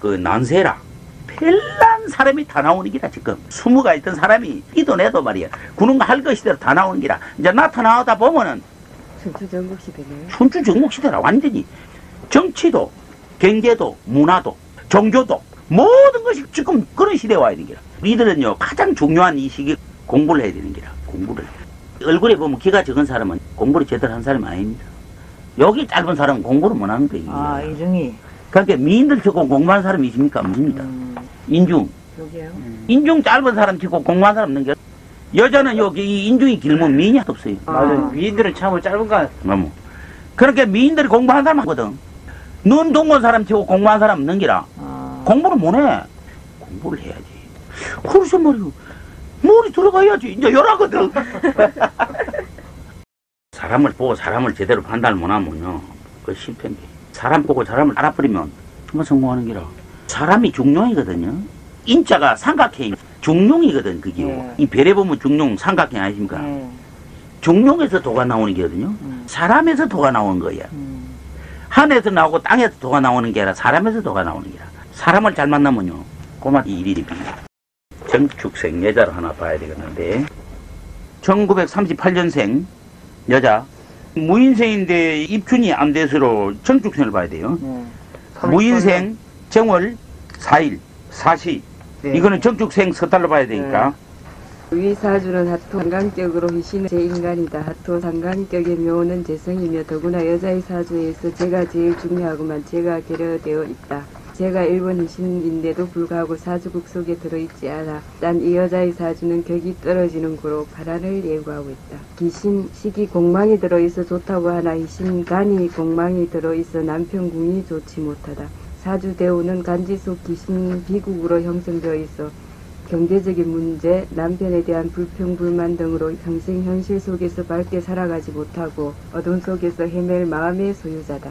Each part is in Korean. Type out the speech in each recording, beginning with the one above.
그 난세라 별난 사람이 다 나오는 기라. 지금 20가 있던 사람이 이도 내도 말이야 군웅할 것이대로 다 나오는 기라. 이제 나타나다 보면은 춘추전국시대네요. 춘추전국시대라. 완전히 정치도 경제도 문화도 종교도 모든 것이 지금 그런 시대에 와야 되는 기라. 우리들은요 가장 중요한 이 시기 공부를 해야 되는 기라. 공부를. 얼굴에 보면 키가 적은 사람은 공부를 제대로 한 사람이 아닙니다. 여기 짧은 사람은 공부를 못하는 거예요. 아, 이중이. 그러니까 미인들 치고 공부하는 사람이 있습니까? 없습니다. 인중. 여기요? 인중 짧은 사람 치고 공부하는 사람 없는 게 여자는 여기 이 인중이 길면 미인이 없어요. 맞아요. 미인들은 참 짧은 거. 너무. 그러니까 미인들이 공부하는 사람 하거든. 눈 동건 사람 치고 공부하는 사람 없는 기라. 공부를 못해. 공부를 해야지. 그래서 말이요. 머리 들어가야지. 이제 열하거든. 사람을 보고 사람을 제대로 판단을 못하면요. 그 실패인 게. 사람 보고 사람을 알아버리면 정말 성공하는 기라. 사람이 중용이거든요. 인자가 삼각형 중용이거든. 그게. 이 별에 보면 중용 삼각형 아니십니까? 중용에서 도가 나오는 게거든요. 사람에서 도가 나오는 거야. 하늘에서 나오고 땅에서 도가 나오는 게 아니라 사람에서 도가 나오는 게라. 사람을 잘 만나면요. 고마 일일이 빕니다. 정축생 여자를 하나 봐야 되겠는데 1938년생 여자 무인생인데 입춘이 안 돼서로 정축생을 봐야 돼요. 무인생 정월 4일 4시 네. 이거는 정축생 서달로 봐야 되니까 위사주는 하토 상강격으로 희신은 제인간이다. 하토 상강격의 묘는 재성이며 더구나 여자의 사주에서 제가 제일 중요하고만 제가 계려되어 있다. 제가 일본 희신인데도 불구하고 사주국 속에 들어있지 않아. 딴 이 여자의 사주는 격이 떨어지는 고로 파란을 예고하고 있다. 기신 시기 공망이 들어있어 좋다고 하나 희신간이 공망이 들어있어 남편궁이 좋지 못하다. 사주 대우는 간지속 기신 비국으로 형성되어 있어 경제적인 문제, 남편에 대한 불평, 불만 등으로 평생 현실 속에서 밝게 살아가지 못하고 어둠 속에서 헤맬 마음의 소유자다.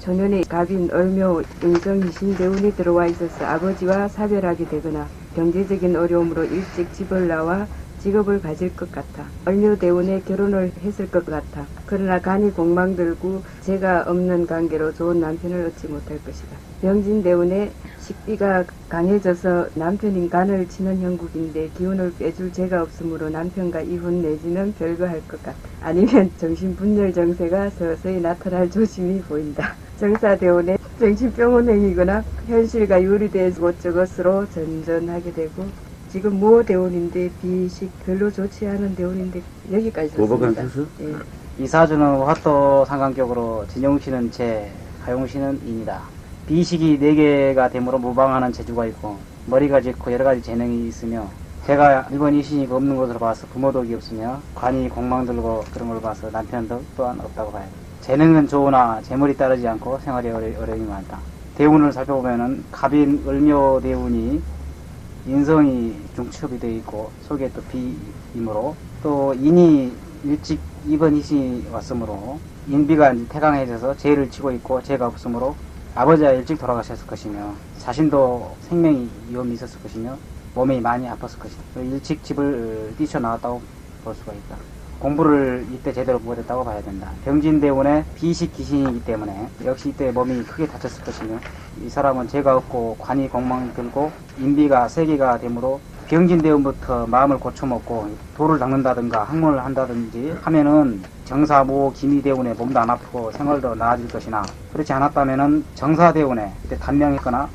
초년에 갑인, 얼묘, 인성, 희신 대운이 들어와 있어서 아버지와 사별하게 되거나 경제적인 어려움으로 일찍 집을 나와 직업을 가질 것 같아. 얼묘 대운에 결혼을 했을 것 같아. 그러나 간이 공망 들고 제가 없는 관계로 좋은 남편을 얻지 못할 것이다. 병진 대운에 식비가 강해져서 남편인 간을 치는 형국인데 기운을 빼줄 제가 없으므로 남편과 이혼 내지는 별거할 것 같아. 아니면 정신분열 정세가 서서히 나타날 조짐이 보인다. 정사대운에 정신병원행이거나 현실과 유리되어 이것저것으로 전전하게 되고 지금 모 대운인데 비식 별로 좋지 않은 대운인데 여기까지 썼습니다. 예. 이 사주는 화토 상관격으로 진용씨는 재, 하용씨는 인이다. 비식이 4개가 되므로 무방하는 재주가 있고 머리가 짙고 여러가지 재능이 있으며 제가 일본 이신이가 없는 것으로 봐서 부모덕이 없으며 관이 공망 들고 그런 걸 봐서 남편도 또한 없다고 봐야 돼. 재능은 좋으나 재물이 따르지 않고 생활이 어려움이 많다. 대운을 살펴보면은 갑인 을묘 대운이 인성이 중첩이 되어 있고 속에 또 비이므로 또 인이 일찍 이번 이신이 왔으므로 인비가 태강해져서 재를 치고 있고 재가 없으므로 아버지가 일찍 돌아가셨을 것이며 자신도 생명이 위험이 있었을 것이며 몸이 많이 아팠을 것이다. 일찍 집을 뛰쳐나왔다고 볼 수가 있다. 공부를 이때 제대로 못했다고 봐야 된다. 병진대운에 비식 기신이기 때문에 역시 이때 몸이 크게 다쳤을 것이며 이 사람은 죄가 없고 관이 공망 들고 인비가 3개가 되므로 병진대운부터 마음을 고쳐먹고 돌을 닦는다든가 학문을 한다든지 하면은 정사모 기미대운에 몸도 안 아프고 생활도 나아질 것이나 그렇지 않았다면은 정사대운에 그때 단명했거나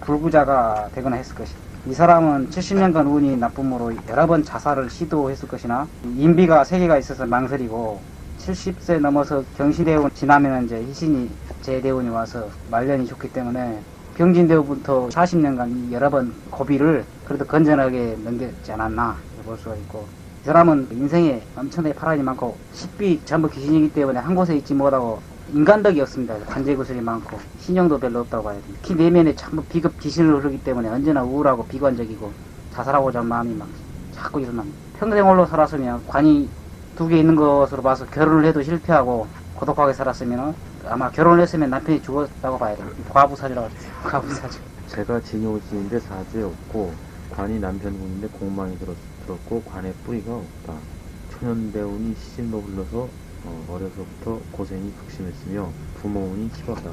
불구자가 되거나 했을 것이다. 이 사람은 70년간 운이 나쁨으로 여러 번 자살을 시도했을 것이나 인비가 3개가 있어서 망설이고 70세 넘어서 경시대운 지나면 이제 희신이 제대운이 와서 말년이 좋기 때문에 병진대운부터 40년간 여러 번 고비를 그래도 건전하게 넘겼지 않았나 볼 수가 있고 이 사람은 인생에 엄청나게 파란이 많고 식비 전부 귀신이기 때문에 한 곳에 있지 못하고 인간덕이 없습니다. 관제구슬이 많고 신용도 별로 없다고 봐야 됩니다. 키 내면에 전부 비급 귀신을 흐르기 때문에 언제나 우울하고 비관적이고 자살하고자 하는 마음이 막 자꾸 일어납니다. 평생 홀로 살았으면 관이 2개 있는 것으로 봐서 결혼을 해도 실패하고 고독하게 살았으면 아마 결혼을 했으면 남편이 죽었다고 봐야 됩니다. 과부사주라고 하죠. 과부사주. 제가 진용신인데 사주에 없고 관이 남편군인데 공망이 들었고 관에 뿌리가 없다. 초년대운이 시진로 흘러서 어려서부터 고생이 극심했으며 부모운이 치렀다.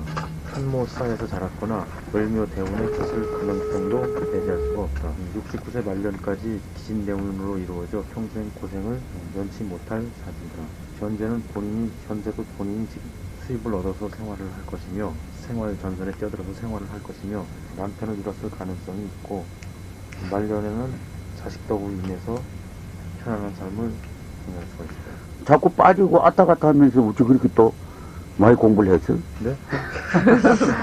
산모 싸에서 자랐거나 을묘 대운의 뜻을 가능성도 배제할 수가 없다. 69세 말년까지 기신대운으로 이루어져 평생 고생을 면치 못할 사주다. 현재는 현재도 본인이 수입을 얻어서 생활을 할 것이며 생활 전선에 뛰어들어서 생활을 할 것이며 남편을 잃었을 가능성이 있고 말년에는 자식 덕으로 인해서 편안한 삶을 보낼 수가 있다. 자꾸 빠지고 왔다 갔다 하면서 어찌 그렇게 또 많이 공부를 했어? 네?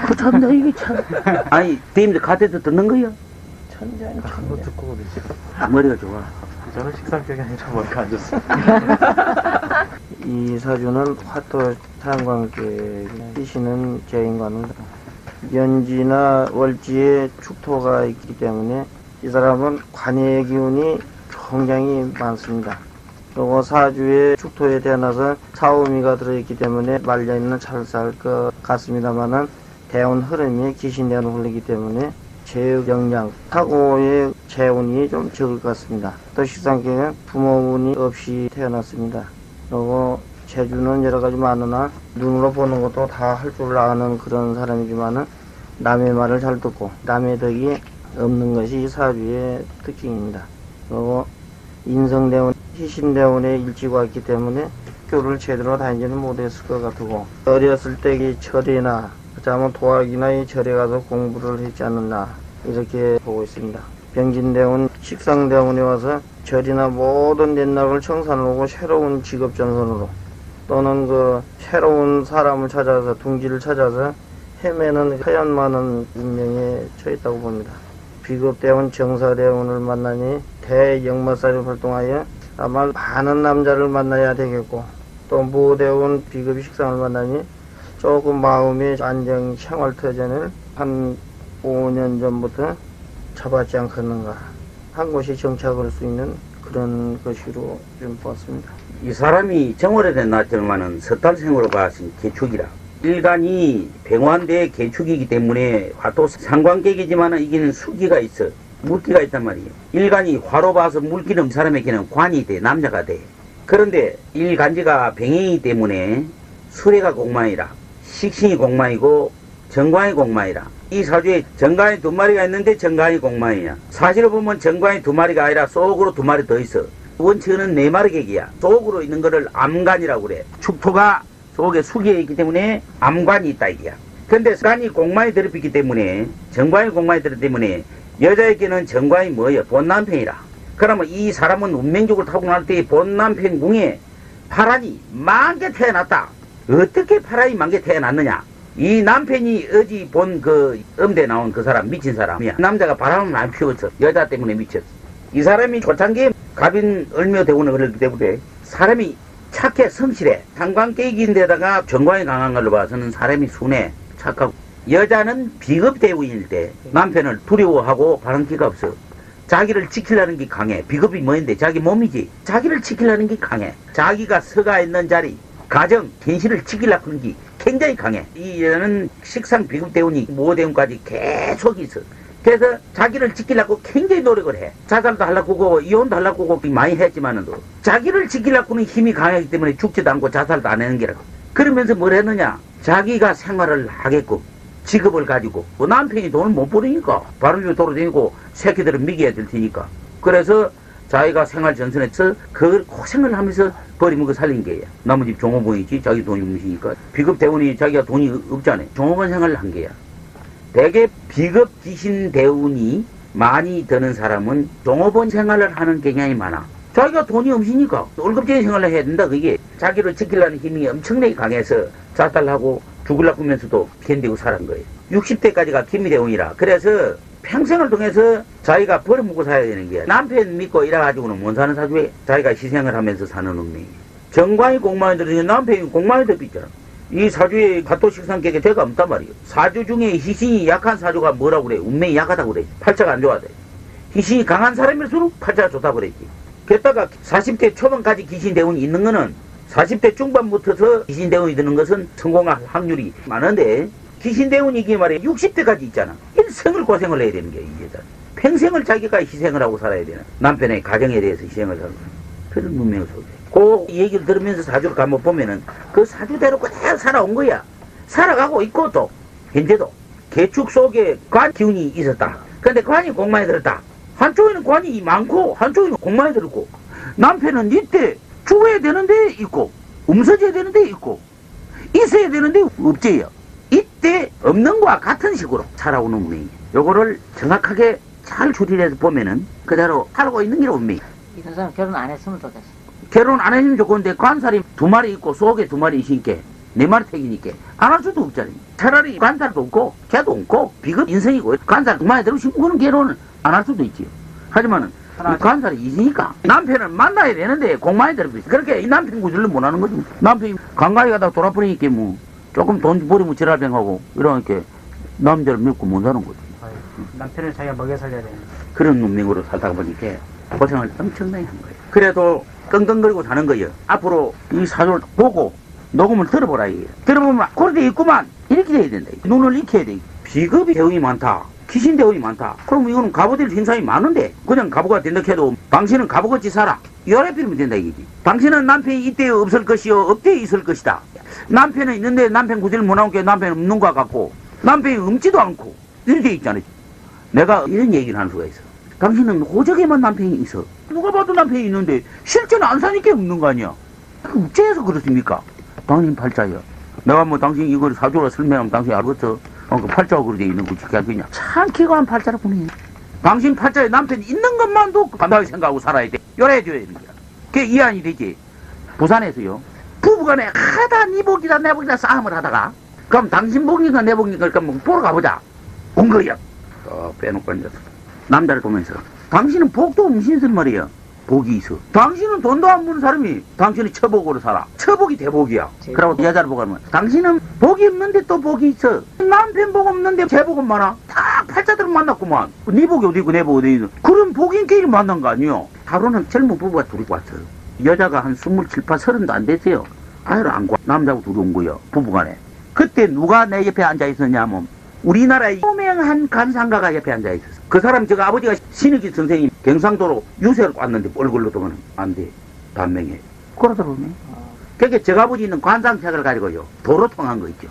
그 참나 이게 참. 아니 대임들 가대도 듣는 거야? 천재는 그거 듣고 그러지. 머리가 좋아. 저는 식상격이 아니라 머리가 안 좋습니다. 이 사주는 화토 상관계에 뛰시는 재인과는 연지나 월지에 축토가 있기 때문에 이 사람은 관의 기운이 굉장히 많습니다. 그리고 사주에 축토에 태어나서 사오미가 들어있기 때문에 말년에는 잘 살 것 같습니다만은 대운 흐름이 기신대운으로 흘리기 때문에 제 역량, 사고의 재운이 좀 적을 것 같습니다. 또 식상계는 부모운이 없이 태어났습니다. 그리고 재주는 여러 가지 많으나 눈으로 보는 것도 다 할 줄 아는 그런 사람이지만은 남의 말을 잘 듣고 남의 덕이 없는 것이 이 사주의 특징입니다. 그리고 인성대운, 희신대운에 일지가 있기 때문에 학교를 제대로 다니지는 못했을 것 같고 어렸을 때 이 절이나 그자면 도학이나 이 절에 가서 공부를 했지 않았나 이렇게 보고 있습니다. 병진대운, 식상대운에 와서 절이나 모든 옛날을 청산하고 새로운 직업 전선으로 또는 그 새로운 사람을 찾아서 둥지를 찾아서 헤매는 하얀 많은 운명에 처했다고 봅니다. 비급대운, 정사대운을 만나니 대역마살이 활동하여 아마 많은 남자를 만나야 되겠고 또 무대운 비급이 식상을 만나니 조금 마음의 안정 생활터전을 한 5년 전부터 잡았지 않겠는가. 한 곳에 정착할 수 있는 그런 것으로 좀 보았습니다. 이 사람이 정월에 나왔지만은 섣달생으로 봐서 개축이라. 일간이 병환대의 개축이기 때문에 화토 상관객이지만은 이게는 수기가 있어. 물기가 있단 말이에요. 일간이 화로 봐서 물기는 이 사람에게는 관이 돼. 남자가 돼. 그런데 일간지가 병이기 때문에 수레가 공만이라. 식신이 공만이고 정관이 공만이라. 이 사주에 정관이 2마리가 있는데 정관이 공만이냐. 사실을 보면 정관이 2마리가 아니라 속으로 2마리 더 있어. 원천은 4마리 객이야. 속으로 있는 거를 암관이라고 그래. 축토가 속에 수기에 있기 때문에 암관이 있다 이게야. 근데 간이 공만이 더럽히기 때문에 정관이 공만이 더럽기 때문에 여자에게는 정관이 뭐예요? 본남편이라. 그러면 이 사람은 운명적으로 타고날 때 본남편 궁에 파란이 많게 태어났다. 어떻게 파란이 많게 태어났느냐? 이 남편이 어디 본 그 음대 나온 그 사람 미친 사람이야. 남자가 바람을 많이 피웠어. 여자 때문에 미쳤어. 이 사람이 초창기에 갑인 을묘 대운을 그랬기 때문에 사람이 착해 성실해. 상관계기인데다가 정관이 강한 걸로 봐서는 사람이 순해 착하고 여자는 비급대운일 때 남편을 두려워하고 바람기가 없어. 자기를 지키려는 게 강해. 비급이 뭐인데 자기 몸이지. 자기를 지키려는 게 강해. 자기가 서가 있는 자리 가정 견실을 지키려고 하는 게 굉장히 강해. 이 여자는 식상 비급대운이 모대운까지 계속 있어. 그래서 자기를 지키려고 굉장히 노력을 해. 자살도 하려고 하고 이혼도 하려고 하고 많이 했지만은 자기를 지키려고 하는 힘이 강하기 때문에 죽지도 않고 자살도 안 하는 게라고. 그러면서 뭘 했느냐. 자기가 생활을 하게끔 직업을 가지고 남편이 돈을 못 버리니까 바로 돌아다니고 새끼들은 미개야 될 테니까. 그래서 자기가 생활 전선에서 그걸 고생을 하면서 버리면 살린 게야. 남의 집 종업원이지 자기 돈이 없으니까. 비급대운이 자기가 돈이 없잖아요. 종업원 생활을 한 게야. 대개 비급 귀신 대운이 많이 드는 사람은 종업원 생활을 하는 경향이 많아. 자기가 돈이 없으니까 월급쟁이 생활을 해야 된다. 그게 자기를 지키려는 힘이 엄청나게 강해서 자살하고 죽으려고 하면서도 견디고 살은 거예요. 60대까지가 기미대운이라. 그래서 평생을 통해서 자기가 벌어먹고 살아야 되는 거야. 남편 믿고 이래가지고는 못 사는 사주에 자기가 희생을 하면서 사는 운명이에요. 정관이 공만이 들으니 남편이 공만이 덮있잖아. 이 사주에 가토식상격에 죄가 없단 말이에요. 사주 중에 희신이 약한 사주가 뭐라고 그래? 운명이 약하다고 그래. 팔자가 안 좋아돼. 희신이 강한 사람일수록 팔자가 좋다고 그랬지. 게다가 40대 초반까지 귀신대운이 있는 거는 40대 중반부터서 귀신대운이 드는 것은 성공할 확률이 많은데 귀신대운이 이게 말이야 60대까지 있잖아. 일생을 고생을 해야 되는 게 이 여자. 평생을 자기가 희생을 하고 살아야 되는 남편의 가정에 대해서 희생을 하고 그런 운명을 속에. 그 얘기를 들으면서 사주를 한번 보면은 그 사주대로 그대로 살아온 거야. 살아가고 있고 또 현재도 개축 속에 관 기운이 있었다. 근데 관이 공마에 들었다. 한쪽에는 관이 많고 한쪽에는 공마에 들었고 남편은 이때 죽어야 되는데 있고 움서져야 되는데 있고 있어야 되는데 없지요. 이때 없는 거와 같은 식으로 살아오는 운명이에요. 요거를 정확하게 잘 추리해서 보면은 그대로 살고 있는 게 운명이에요. 이런 사람 결혼 안 했으면 좋겠어. 결혼 안 했으면 좋건데 관살이 2마리 있고 속에 2마리 있으니까 4마리 택이니까 안 할 수도 없잖아요. 차라리 관살도 없고 개도 없고 비급 인생이고 관살 2마리 들으시면 그는 결혼을 안 할 수도 있지요. 하지만은 이 관살이 있으니까 남편을 만나야 되는데 공만이 들고 있어. 그렇게 이 남편 구질을 못 하는 거지. 남편이 강가에 가다가 돌아버리니까 뭐 조금 돈 버리면 지랄뱅하고 이러니까 남자를 믿고 못 사는 거지. 남편을 자기가 먹여 살려야 되는. 그런 운명으로 살다가 보니까 고생을 엄청나게 한 거예요. 그래도 끙끙거리고 사는 거예요. 앞으로 이 사주를 보고 녹음을 들어보라 이게요. 들어보면 그렇게 있구만 이렇게 돼야 된다. 눈을 익혀야 돼. 비급이 대응이 많다. 귀신 대응이 많다. 그럼 이거는 가보될 신상이 많은데 그냥 가보가 된다 해도 당신은 가보같이 살아. 열애 빌면 된다 이거지. 당신은 남편이 이때 없을 것이요 없때 있을 것이다. 남편은 있는데 남편 구질을 못 나온 게 남편은 없는 것 같고 남편이 없지도 않고 이렇게 있잖아요. 내가 이런 얘기를 하는 수가 있어. 당신은 호적에만 남편이 있어. 누가 봐도 남편이 있는데 실제는 안 사니까 없는 거 아니야. 어째서 그렇습니까? 당신 팔자야. 내가 뭐 당신 이걸 사주로 설명하면 당신이 알겠어. 그 팔자가 그렇게 있는 거지. 그냥 참 기가한 팔자라 보네. 당신 팔자에 남편이 있는 것만도 간단하게 생각하고 살아야 돼. 열애해줘야 되는 거야. 그게 이해안이 되지. 부산에서요. 부부간에 하다 니 복이다 내 복이다 싸움을 하다가 그럼 당신 복인가 내 복인가 그럼 보러 가보자. 온 거야. 빼놓고 앉아서 남자를 보면서 당신은 복도 없으신 말이야. 복이 있어. 당신은 돈도 안 버는 사람이 당신이 처복으로 살아. 처복이 대복이야. 그러고 여자를 보고 하면 당신은 복이 없는데 또 복이 있어. 남편 복 없는데 제 복은 많아. 다 팔자들은 만났구만. 네 복이 어디 있고 내 복이 어디 있고. 그런 복인끼리 만난 거 아니요. 하루는 젊은 부부가 둘이 왔어. 여자가 한 27, 8, 30도 안 됐어요. 아이를 안고 남자하고 둘이 온 거예요. 부부간에. 그때 누가 내 옆에 앉아 있었냐면 우리나라의 유명한 간상가가 옆에 앉아 있었어. 그 사람 제가 아버지가 신익기 선생님 경상도로 유세를 왔는데 얼굴로 보면 안 돼. 단명해. 그러더라고요. 그러니까 제가 아버지는 관상책을 가지고요. 도로 통한 거 있죠.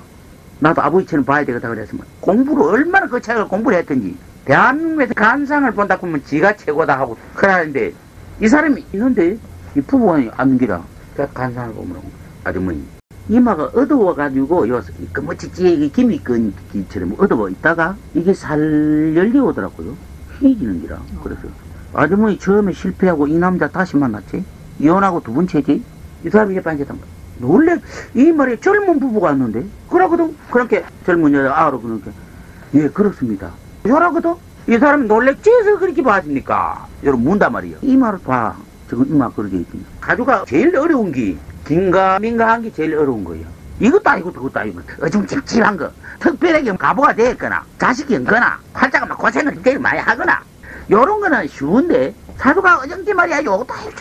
나도 아버지처럼 봐야 되겠다 그랬으면 공부를 얼마나 그 책을 공부를 했던지 대한민국에서 간상을 본다고 하면 지가 최고다 하고 그러는데 이 사람이 있는데 이 부부가 앉는 기라. 그 간상을 보면 아주머니 이마가 어두워가지고 그 뭐 찌찌의 김이끈처럼 어두워 있다가 이게 살열리 오더라고요. 희해지는 기라. 그래서 아주머니 처음에 실패하고 이 남자 다시 만났지. 이혼하고 두 번째지. 이 사람이 옆에 앉았단 말이야. 원래 이 말에 젊은 부부가 왔는데 그러거든. 그렇게 젊은 여자가 알아 그러니까 예 그렇습니다. 요라거든. 이 사람이 놀랬지서 그렇게 봐십니까? 여러분 문단 말이에요. 이 말을 봐. 지금 이마 그러게 있지. 가주가 제일 어려운 게 긴가민가한 게 제일 어려운 거예요. 이것도 아니고 저것도 아니고 어중찝찝한 거. 특별하게 가보가 됐거나 자식이 없거나 팔자가 막 고생을 제일 많이 하거나 요런 거는 쉬운데 사주가 어정지 말이야. 요것도 아니고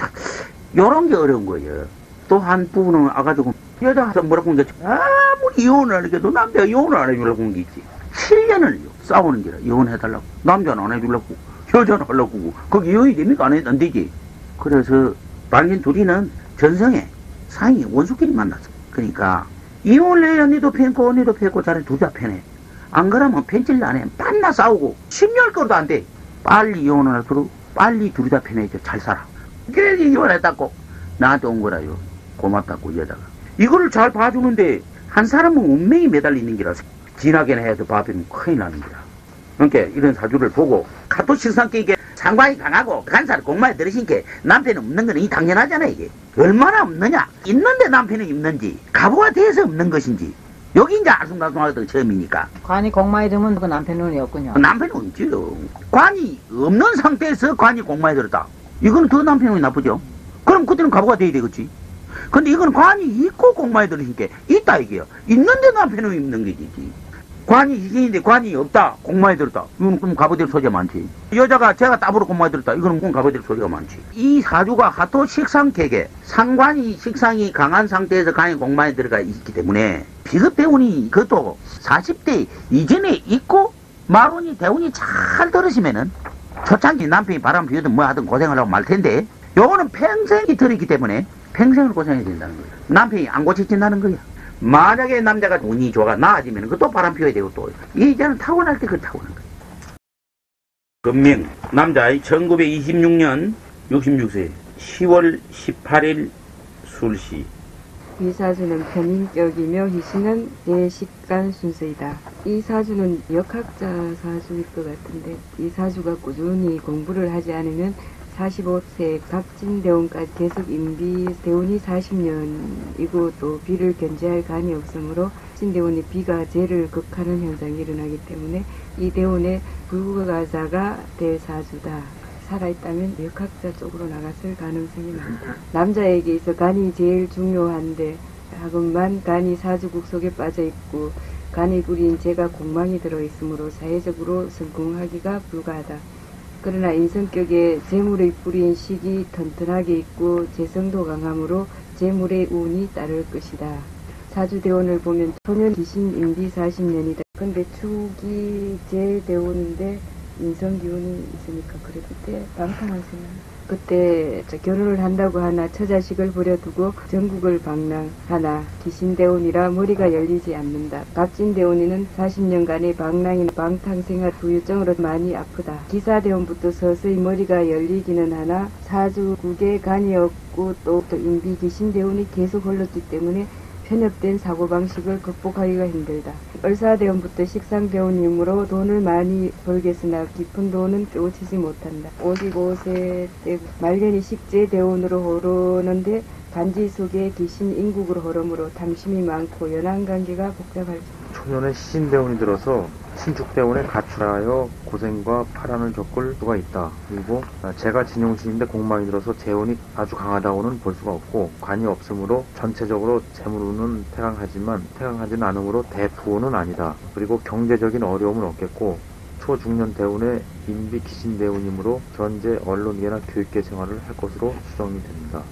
요런 게 어려운 거예요. 또 한 부분은 와가지고 여자가 뭐라고 하는 게 아무리 이혼을 하니까도 남자가 이혼을 안 해주려고 하는 게 있지. 7년을 싸우는 게라 이혼해달라고. 남자는 안 해주려고 여자는 하려고. 그게 이혼이 됩니까? 안 되지. 그래서 당신 둘이는 전성에 사이 원수끼리 만났어. 그러니까 이혼을 해야 언니도 편고 언니도 편고 자네 둘 다 편해. 안 그러면 편질 안 해. 만나 싸우고 10년 거도 안 돼. 빨리 이혼을 할수록 빨리 둘이 다 편해져. 잘 살아. 그래서 이혼했다고 나한테 온 거라요. 고맙다고 여자가. 이거를 잘 봐주는데 한 사람은 운명이 매달리는 기라서 진하게는 해서 봐주면 큰일 나는 거야. 그러니까 이런 사주를 보고 카토 실상께 이게 상관이 강하고 간사를 공마에 들으신게 남편이 없는 건 이 당연하잖아. 이게 얼마나 없느냐. 있는데 남편이 없는지 가부가 돼서 없는 것인지 여기 이제 아숭가숭하던 처음이니까. 관이 공마에 들면 그 남편 눈이 없군요. 남편이 없지요. 관이 없는 상태에서 관이 공마에 들었다. 이거는 더 남편이 나쁘죠. 그럼 그때는 가부가 돼야 되겠지. 근데 이건 관이 있고 공마에 들으신게 있다 이게요. 있는데 남편이 없는 거지. 관이 이긴인데 관이 없다. 공마에 들었다. 이건 그럼 가보될 소리가 많지. 여자가 제가 따보로 공마에 들었다. 이거는 그럼 가보될 소리가 많지. 이 사주가 하토 식상객에 상관이 식상이 강한 상태에서 관이 공마에 들어가 있기 때문에 비급 대운이 그것도 40대 이전에 있고 마론이 대운이 잘 들으시면은 초창기 남편이 바람 피우든 뭐 하든 고생을 하고 말 텐데 요거는 평생이 들었기 때문에 평생을 고생해야 된다는 거야. 남편이 안 고쳐진다는 거야. 만약에 남자가 운이 좋아가 나아지면 그것도 바람 피워야 되고 또 이 여자는 타고날 때 그걸 타고난 거야. 금명 남자 1926년 66세 10월 18일 술시. 이 사주는 편인격이며 희신은 대식간 순서이다. 이 사주는 역학자 사주일 것 같은데 이 사주가 꾸준히 공부를 하지 않으면 45세 갑진대운까지 계속 임비대운이 40년이고 또 비를 견제할 간이 없으므로 진대운이 비가 재를 극하는 현상이 일어나기 때문에 이 대운의 불가자가 될 사주다. 살아있다면 역학자 쪽으로 나갔을 가능성이 많다. 남자에게 있어 간이 제일 중요한데 하건만 간이 사주국 속에 빠져있고 간이 부린 재가 공망이 들어있으므로 사회적으로 성공하기가 불가하다. 그러나 인성격에 재물의 뿌린 식이 튼튼하게 있고 재성도 강함으로 재물의 운이 따를 것이다. 사주대운을 보면 소년 귀신 임비 40년이다. 근데 축이 재대운인데 인성기운이 있으니까 그래 그때 방탕한 생각. 그때 결혼을 한다고 하나 처자식을 버려두고 전국을 방랑하나 귀신대운이라 머리가 열리지 않는다. 갑진대운이는 40년간의 방랑이나 방탕생활 후유증으로 많이 아프다. 기사대운부터 서서히 머리가 열리기는 하나 사주국에 간이 없고 또 임비 귀신대운이 계속 흘렀기 때문에 편협된 사고방식을 극복하기가 힘들다. 을사대운부터 식상대운이므로 돈을 많이 벌겠으나 깊은 돈은 쫓지 못한다. 55세 때 말년이 식재대운으로 흐르는데 간지 속에 귀신 인국으로 흐르므로 탐심이 많고 연한관계가 복잡할 초년에 시신대운이 들어서 신축대운에 가출하여 고생과 파란을 겪을 수가 있다. 그리고 제가 진용신인데 공망이 들어서 재운이 아주 강하다고는 볼 수가 없고 관이 없으므로 전체적으로 재물운은 태강하지는 않으므로 대부운은 아니다. 그리고 경제적인 어려움은 없겠고 초중년 대운에 인비 기신대운이므로 견제, 언론계나 교육계 생활을 할 것으로 추정이 됩니다.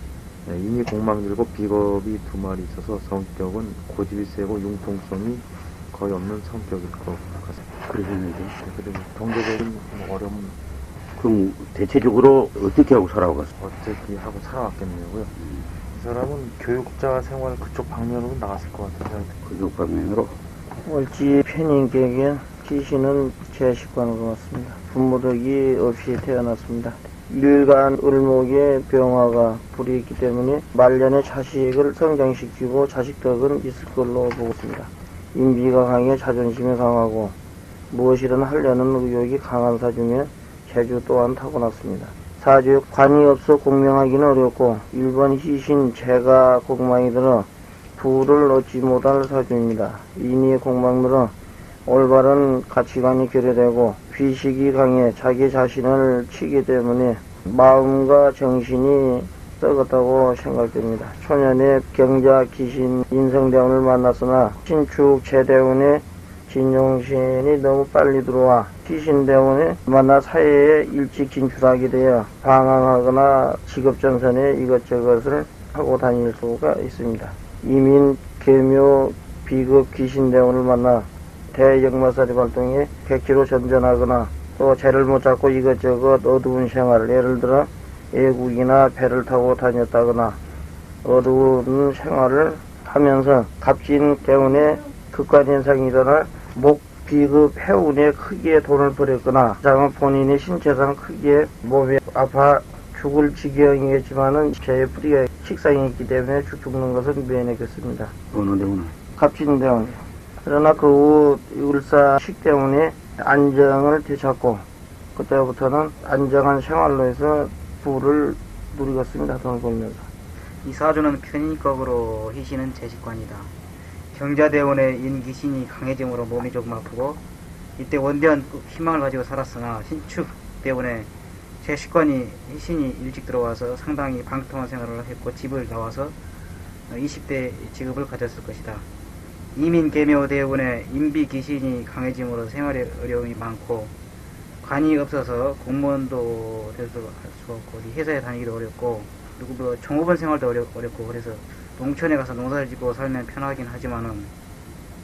이미 공망 들고 비겁이 2마리 있어서 성격은 고집이 세고 융통성이 거의 없는 성격일 것 같습니다. 그러셨는데. 그리고 경제적인 어려움은 그럼 대체적으로 어떻게 하고 살아왔어? 어떻게 하고 살아왔겠냐고요. 이 사람은 교육자 생활 그쪽 방면으로 나갔을 것 같아요. 그쪽 방면으로? 월지 편인격에 귀신은 제 식관으로 왔습니다. 부모덕이 없이 태어났습니다. 일간 을목의 병화가 불이 있기 때문에 말년에 자식을 성장시키고 자식덕은 있을 걸로 보고 있습니다. 인비가 강해 자존심이 강하고 무엇이든 하려는 의욕이 강한 사주며 재주 또한 타고났습니다. 사주에 관이 없어 공명하기는 어렵고 1번 희신 재가 공망이 들어 부를 얻지 못할 사주입니다. 인의의 공망들어 올바른 가치관이 결여되고 비식이 강해 자기 자신을 치기 때문에 마음과 정신이 썩었다고 생각됩니다. 초년에 경자 귀신 인성대운을 만났으나 신축 재대운에 진용신이 너무 빨리 들어와 귀신대운에 만나 사회에 일찍 진출하게 되어 방황하거나 직업전선에 이것저것을 하고 다닐 수가 있습니다. 이민, 계묘, 비급 귀신대운을 만나 대역마살이 활동에 백지로 전전하거나 또 죄를 못 잡고 이것저것 어두운 생활, 예를 들어 애국이나 배를 타고 다녔다거나 어두운 생활을 하면서 갑진 때문에 극관현상이 일어나 목, 비급, 해운에 크게 돈을 벌였거나 장은 본인의 신체상 크게 몸이 아파 죽을 지경이겠지만은 죄의 뿌리가 식상이 있기 때문에 죽는 것은 면했겠습니다. 어느 대운은? 갑진 대운. 그러나 그 후 을사식 때문에 안정을 되찾고 그때부터는 안정한 생활로 해서 부를 누리겠습니다. 돈을 벌면서. 이 사주는 편인격으로 희신은 재식관이다. 경자대원의 인귀신이 강해짐으로 몸이 조금 아프고 이때 원대한 희망을 가지고 살았으나 신축대원의 재식관이 희신이 일찍 들어와서 상당히 방통한 생활을 했고 집을 나와서 20대 직업을 가졌을 것이다. 이민계묘대원의 인비귀신이 강해짐으로 생활에 어려움이 많고 관이 없어서 공무원도 될 수가 없고 회사에 다니기도 어렵고 그리고 뭐 종업원 생활도 어렵고 그래서 농촌에 가서 농사를 짓고 살면 편하긴 하지만은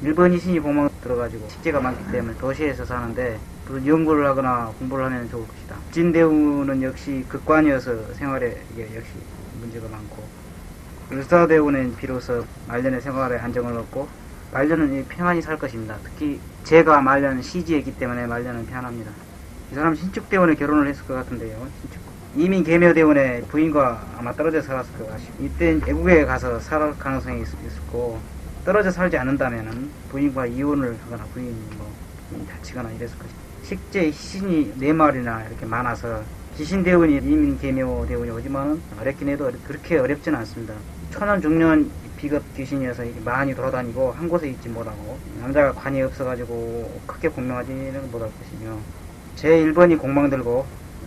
일본 이신이 공망 들어가지고 식재가 많기 때문에 도시에서 사는데 무슨 연구를 하거나 공부를 하면 좋을 것이다. 진대우는 역시 극관이어서 생활에 이게 역시 문제가 많고 을사대운은 비로소 말년의 생활에 안정을 얻고 말년은 평안히 살 것입니다. 특히 제가 말년은 시지했기 때문에 말년은 평안합니다. 이 사람 신축대운에 결혼을 했을 것 같은데요. 이민 계묘대운에 부인과 아마 떨어져 살았을 것 같습니다. 이때 애국에 가서 살 가능성이 있었고 떨어져 살지 않는다면은 부인과 이혼을 하거나 부인이 다치거나 이랬을 것입니다. 식재 희신이 4마리나 이렇게 많아서 기신대운이 이민 계묘대운이 오지만은 어렵긴 해도 그렇게 어렵지는 않습니다. 초년중년 비겁 귀신이어서 많이 돌아다니고 한 곳에 있지 못하고 남자가 관이 없어가지고 크게 공명하지는 못할 것이며 제1번이 공망들고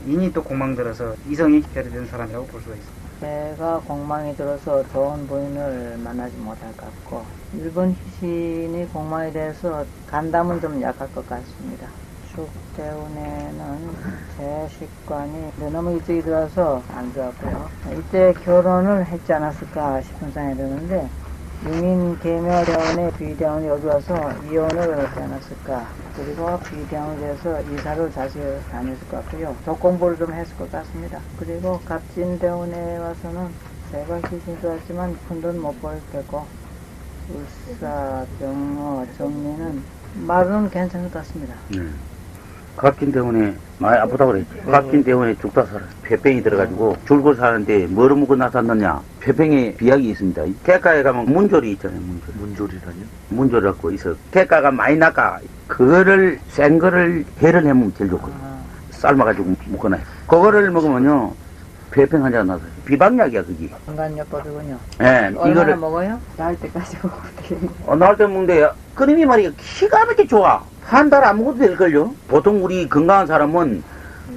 인이 또 공망들어서 이성이 결여된 사람이라고 볼 수가 있습니다. 제가 공망이 들어서 좋은 부인을 만나지 못할 것 같고 1번 희신이 공망에 대해서 간담은 좀 약할 것 같습니다. 축대운에는 제 식관이 너무 일찍이 들어서 안 좋았고요. 이때 결혼을 했지 않았을까 싶은 생각이 드는데 이민 계묘대운에 비대운이 여기 와서 이혼을 하지 않았을까. 그리고 비대운에 대해서 이사를 다시 다녔을 것 같고요. 독공부를 좀 했을 것 같습니다. 그리고 갑진대운에 와서는 제가 희신이 좋았지만 큰 돈 못 벌 때고 울사, 병어, 정리는 말은 괜찮을 것 같습니다. 갑진대원에 많이 아프다고 그랬지. 갑진대원에 죽다 살아. 폐병이 들어가지고 줄고 사는데 뭐로 먹고 나섰느냐. 폐병에 비약이 있습니다. 객가에 가면 문졸이 있잖아요. 문졸이라뇨? 문졸이라고 있어. 객가가 많이 나가. 그거를 센 거를 해를 해먹으면 제일 좋거든. 삶아가지고 먹거나. 그거를 먹으면요 폐병 환자가 나서 비방약이야 그게. 건강요법이군요. 예, 얼마나 이거를 먹어요? 나을 때까지 먹으면 되겠네. 나올 때 먹는데 끓임이 말이야 기가 막히게 좋아. 한 달 안 먹어도 될걸요. 보통 우리 건강한 사람은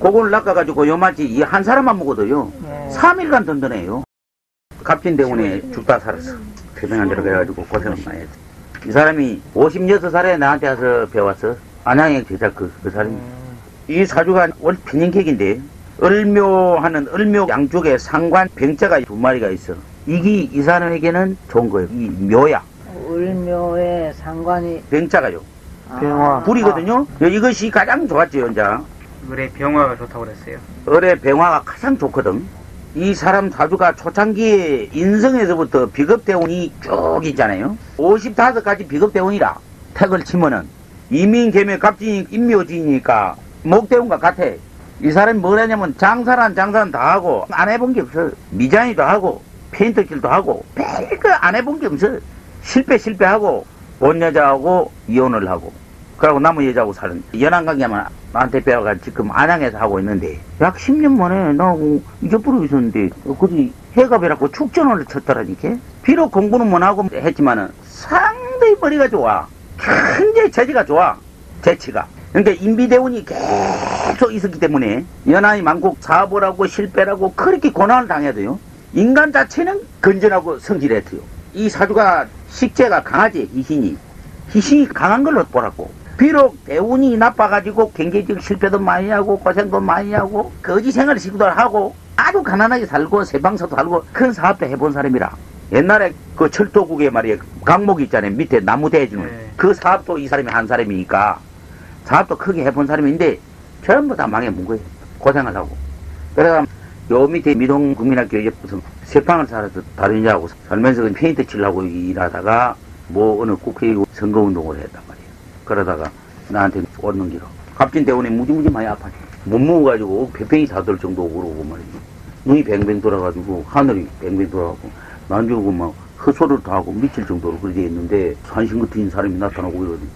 그걸 낚아가지고 요마치 이 한 사람만 먹어도요 3일간 든든해요. 갑진대운에 죽다 살았어. 폐병한 대로 그래가지고 고생을 많이 했어. 이 사람이 56살에 나한테 와서 배웠어. 안양의 제자 그 사람이. 이 사주가 원래 편인객인데 을묘하는 을묘 양쪽에 상관 병자가 2마리가 있어. 이게 이 사람에게는 좋은 거예요. 이 묘야. 을묘의 상관이 병자가요. 병화. 불이거든요. 이것이 가장 좋았죠, 이제. 을의 병화가 좋다고 그랬어요. 을의 병화가 가장 좋거든. 이 사람 사주가 초창기에 인성에서부터 비겁대운이 쭉 있잖아요. 55가지 비겁대운이라. 택을 치면은 이민, 계묘, 갑진이, 인묘진이니까 목대운과 같아. 이 사람이 뭘 하냐면 장사란 다 하고 안 해본 게 없어. 미장이도 하고 페인터질도 하고 별거 안 해본 게 없어. 실패하고 본 여자하고 이혼을 하고 그러고 남은 여자하고 사는 연한관계만 나한테 배워가지고 지금 안양에서 하고 있는데 약 10년 만에 나하고 잊어버리고 있었는데 그지 해가 배라고 축전을 쳤더라니까. 비록 공부는 못하고 했지만은 상당히 머리가 좋아. 굉장히 재지가 좋아. 재치가. 그러니까 인비대운이 계속 있었기 때문에 연한이 많고 사업을 하고 실패하고 그렇게 고난을 당해야 돼요. 인간 자체는 건전하고 성실했어요. 이 사주가 식재가 강하지. 희신이 강한 걸로 보라고. 비록 대운이 나빠가지고 경제적 실패도 많이 하고 고생도 많이 하고 거지 생활을 시도를 하고 아주 가난하게 살고 세방사도 살고 큰 사업도 해본 사람이라. 옛날에 그 철도국에 말이야 강목 있잖아요. 밑에 나무 대주는 그 사업도 이 사람이 한 사람이니까 사업도 크게 해본 사람인데 전부 다 망해본 거예요. 고생을 하고. 그래서 요 밑에 미동국민학교 옆에서 세판을 살아서 다른 여자하고 살면서 페인트 칠하고 일하다가 뭐 어느 국회의원 선거운동을 했단 말이에요. 그러다가 나한테 오는 길로 갑진대운에 무지무지 많이 아파요. 못 먹어가지고 배병이 다 들 정도 그러고 말이에요. 눈이 뱅뱅 돌아가지고 하늘이 뱅뱅 돌아가고 난주고 막 헛소리를 다 하고 미칠 정도로 그렇게 했는데 산신 같은 사람이 나타나고 이러거든요.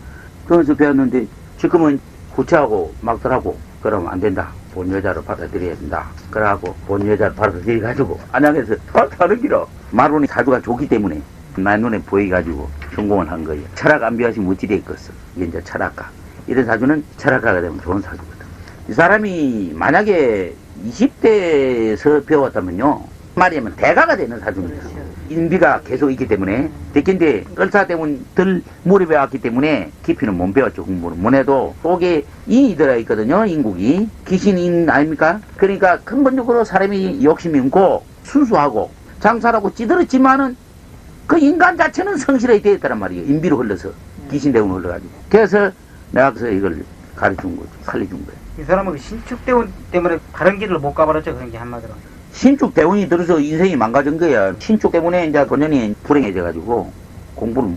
그래서 배웠는데 지금은 구체하고 막들하고 그러면 안 된다. 본 여자를 받아들여야 된다. 그러고 본 여자를 받아들여가지고 안양에서 하는 길어. 마론이 사주가 좋기 때문에 나 눈에 보여가지고 성공을 한 거예요. 철학 안 배워서 무지 되겠어. 이게 이제 철학가. 이런 사주는 철학가가 되면 좋은 사주거든. 이 사람이 만약에 20대에서 배웠다면요. 말하면 대가가 되는 사주입니다. 인비가 계속 있기 때문에 됐긴데 을사 때문에 덜 무릎에 왔기 때문에 깊이는 못 배웠죠. 공부를 못 해도 속에 인이 들어있거든요. 인국이 귀신인 아닙니까? 그러니까 근본적으로 사람이 욕심이 있고 순수하고 장사라고 찌들었지만은 그 인간 자체는 성실하게 되어 있다란 말이에요. 인비로 흘러서 귀신대운으로 흘러가지고. 그래서 내가 그래서 이걸 가르쳐준 거죠. 살려준 거예요. 이 사람은 그 신축대운 때문에 다른 길을 못 가버렸죠. 그런 게 한마디로. 신축 대운이 들어서 인생이 망가진 거야. 신축 때문에 이제 본인이 불행해져가지고 공부를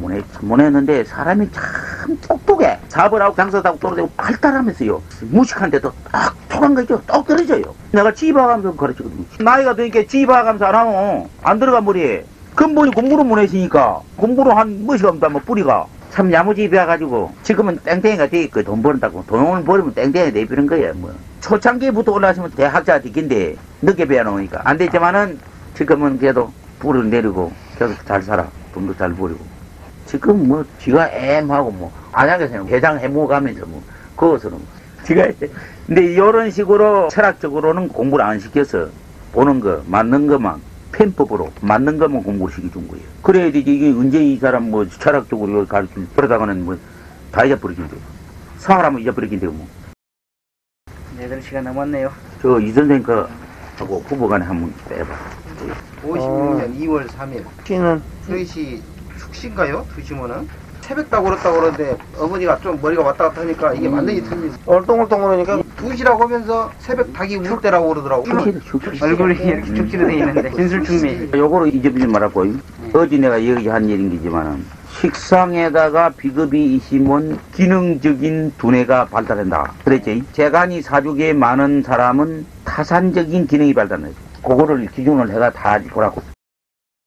못 했는데 사람이 참 똑똑해. 사업을 하고 장사도 하고 떨어지고 발달하면서요. 무식한데도 딱 톡한 거죠. 똑 떨어져요. 내가 지휘봐가면서 가르치거든요. 나이가 드니까 지휘봐가면서 안 하면 안 들어가 머리에. 근본이 공부를 못 했으니까 공부를 한 무엇이 없다 뭐 뿌리가. 참 야무지게 배워가지고 지금은 땡땡이가 되겠고 돈 버는다고 돈을 버리면 땡땡이 내비는 거야 뭐. 초창기부터 올라가시면 대학자 되긴데 늦게 배워놓으니까 안 됐지만은 지금은 그래도 불을 내리고 계속 잘 살아. 돈도 잘 버리고. 지금 뭐 지가 애하고 뭐 안양에서는 회장 해무 가면서 뭐 그것으로 지가 근데 이런 식으로 철학적으로는 공부를 안 시켜서 보는 거 맞는 것만 편법으로 맞는 것만 공부를 시켜준 거예요. 그래야 되지. 이게 언제 이 사람 뭐 철학적으로 가르치고 그러다가는 뭐 다 잊어버리긴데 사람 잊어버리긴데 뭐. 네, 8시간 남았네요. 저 이 선생 거하고 부부간에 한번 빼봐. 56년 2월 3일 씨는 3시 축신가요? 2시면은 새벽다고 그렇다고 그러는데 어머니가 좀 머리가 왔다 갔다 하니까 이게 맞는지 틀린지 얼똥얼똥 그러니까 2시라고 하면서 새벽 닭이 울 때라고 그러더라고. 얼굴이 이렇게 축지로 돼 있는데 진술충미. 요거로 잊어버리지 말았고 어제 내가 얘기한 일이지만은 식상에다가 비급이 있으면 기능적인 두뇌가 발달한다. 그랬지. 재간이 사주기에 많은 사람은 타산적인 기능이 발달해요. 그거를 기준을 해가 다 보라고.